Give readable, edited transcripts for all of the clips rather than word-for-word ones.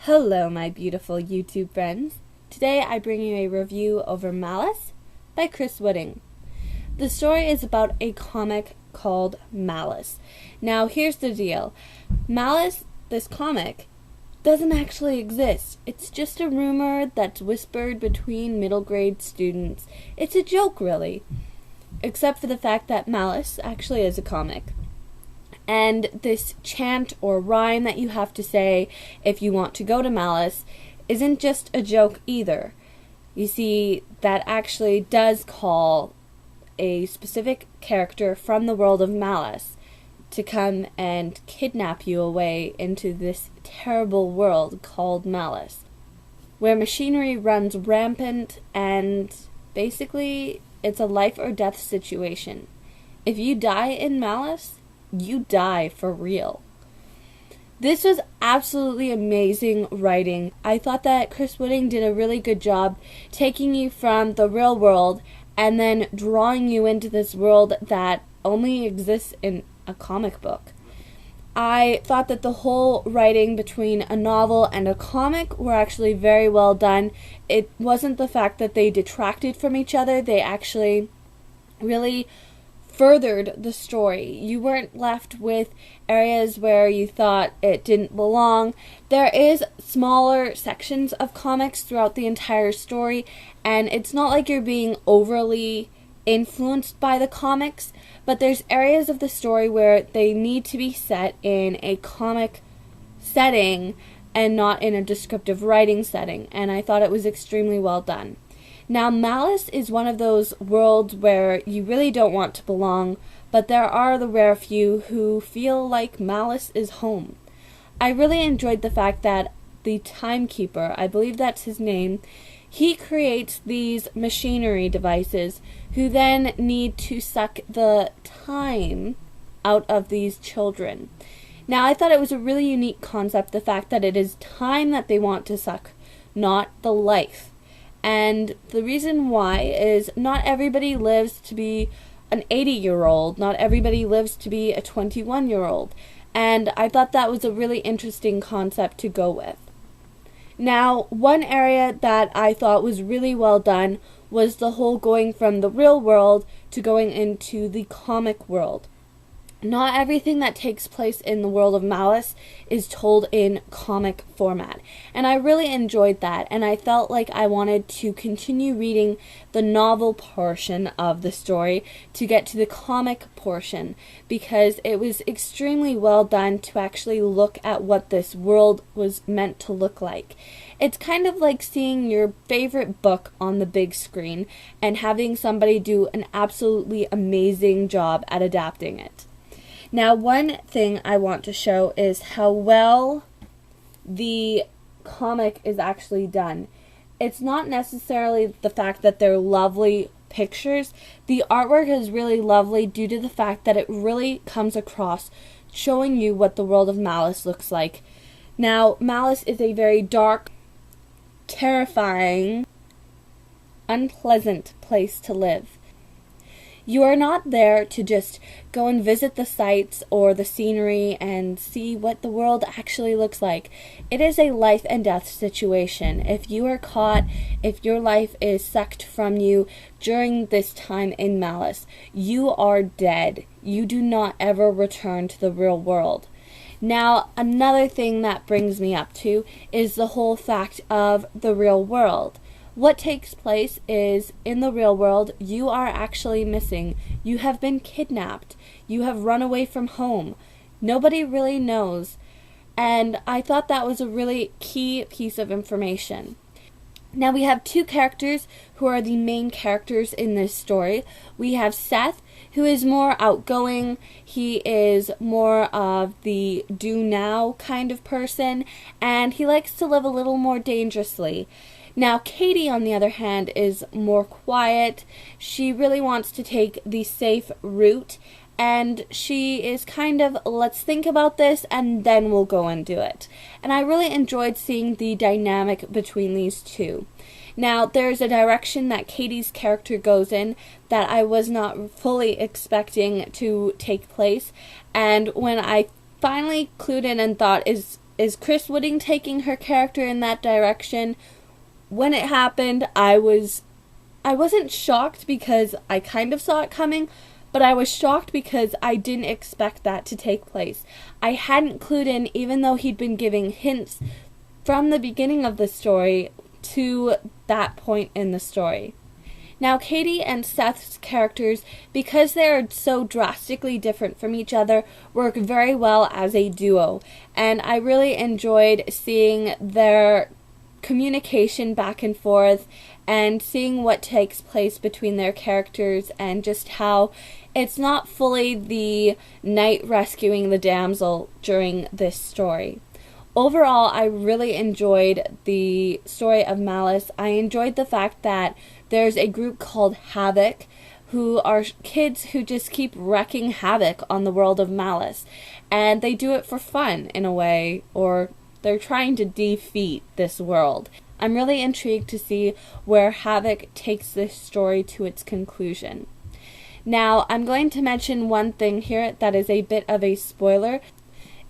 Hello, my beautiful YouTube friends. Today I bring you a review over Malice by Chris Wooding. The story is about a comic called Malice. Now, here's the deal. Malice, this comic, doesn't actually exist. It's just a rumor that's whispered between middle grade students. It's a joke, really. Except for the fact that Malice actually is a comic. And this chant or rhyme that you have to say if you want to go to Malice isn't just a joke either. You see, that actually does call a specific character from the world of Malice to come and kidnap you away into this terrible world called Malice, where machinery runs rampant and basically it's a life or death situation. If you die in Malice, you die for real. This was absolutely amazing writing. I thought that Chris Wooding did a really good job taking you from the real world and then drawing you into this world that only exists in a comic book. I thought that the whole writing between a novel and a comic were actually very well done. It wasn't the fact that they detracted from each other. They actually really furthered the story. You weren't left with areas where you thought it didn't belong. There is smaller sections of comics throughout the entire story, and it's not like you're being overly influenced by the comics, but there's areas of the story where they need to be set in a comic setting and not in a descriptive writing setting, and I thought it was extremely well done. Now, Malice is one of those worlds where you really don't want to belong, but there are the rare few who feel like Malice is home. I really enjoyed the fact that the Timekeeper, I believe that's his name, he creates these machinery devices who then need to suck the time out of these children. Now, I thought it was a really unique concept, the fact that it is time that they want to suck, not the life. And the reason why is not everybody lives to be an 80-year-old. Not everybody lives to be a 21-year-old. And I thought that was a really interesting concept to go with. Now, one area that I thought was really well done was the whole going from the real world to going into the comic world. Not everything that takes place in the world of Malice is told in comic format. And I really enjoyed that, and I felt like I wanted to continue reading the novel portion of the story to get to the comic portion, because it was extremely well done to actually look at what this world was meant to look like. It's kind of like seeing your favorite book on the big screen and having somebody do an absolutely amazing job at adapting it. Now, one thing I want to show is how well the comic is actually done. It's not necessarily the fact that they're lovely pictures. The artwork is really lovely due to the fact that it really comes across showing you what the world of Malice looks like. Now, Malice is a very dark, terrifying, unpleasant place to live. You are not there to just go and visit the sights or the scenery and see what the world actually looks like. It is a life and death situation. If you are caught, if your life is sucked from you during this time in Malice, you are dead. You do not ever return to the real world. Now, another thing that brings me up to is the whole fact of the real world. What takes place is, in the real world, you are actually missing. You have been kidnapped. You have run away from home. Nobody really knows. And I thought that was a really key piece of information. Now, we have two characters who are the main characters in this story. We have Seth, who is more outgoing. He is more of the do-now kind of person, and he likes to live a little more dangerously. Now, Katie, on the other hand, is more quiet. She really wants to take the safe route, and she is kind of, let's think about this, and then we'll go and do it. And I really enjoyed seeing the dynamic between these two. Now, there's a direction that Katie's character goes in that I was not fully expecting to take place, and when I finally clued in and thought, is is Chris Wooding taking her character in that direction? When it happened, I wasn't shocked because I kind of saw it coming, but I was shocked because I didn't expect that to take place. I hadn't clued in, even though he'd been giving hints from the beginning of the story to that point in the story. Now, Katie and Seth's characters, because they are so drastically different from each other, work very well as a duo, and I really enjoyed seeing their communication back and forth and seeing what takes place between their characters, and just how it's not fully the knight rescuing the damsel during this story. Overall, I really enjoyed the story of Malice. I enjoyed the fact that there's a group called Havoc, who are kids who just keep wreaking havoc on the world of Malice. And they do it for fun, in a way, or they're trying to defeat this world. I'm really intrigued to see where Havoc takes this story to its conclusion. Now, I'm going to mention one thing here that is a bit of a spoiler.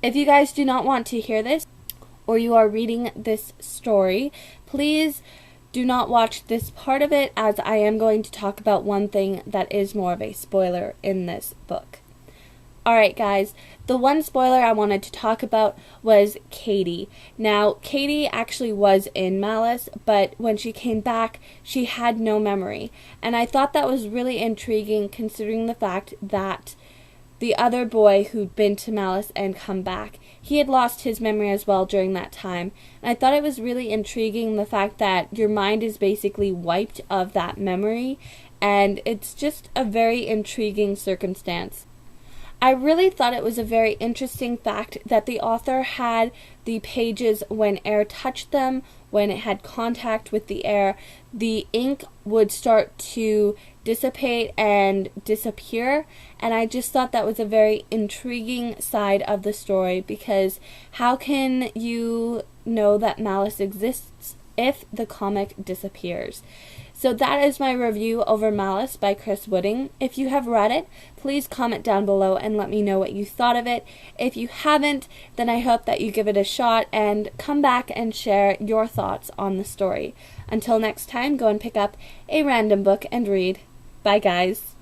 If you guys do not want to hear this, or you are reading this story, please do not watch this part of it, as I am going to talk about one thing that is more of a spoiler in this book. Alright guys, the one spoiler I wanted to talk about was Katie. Now, Katie actually was in Malice, but when she came back, she had no memory. And I thought that was really intriguing, considering the fact that the other boy who'd been to Malice and come back, he had lost his memory as well during that time. And I thought it was really intriguing, the fact that your mind is basically wiped of that memory, and it's just a very intriguing circumstance. I really thought it was a very interesting fact that the author had the pages, when air touched them, when it had contact with the air, the ink would start to dissipate and disappear, and I just thought that was a very intriguing side of the story, because how can you know that Malice exists if the comic disappears? So that is my review over Malice by Chris Wooding. If you have read it, please comment down below and let me know what you thought of it. If you haven't, then I hope that you give it a shot and come back and share your thoughts on the story. Until next time, go and pick up a random book and read. Bye guys.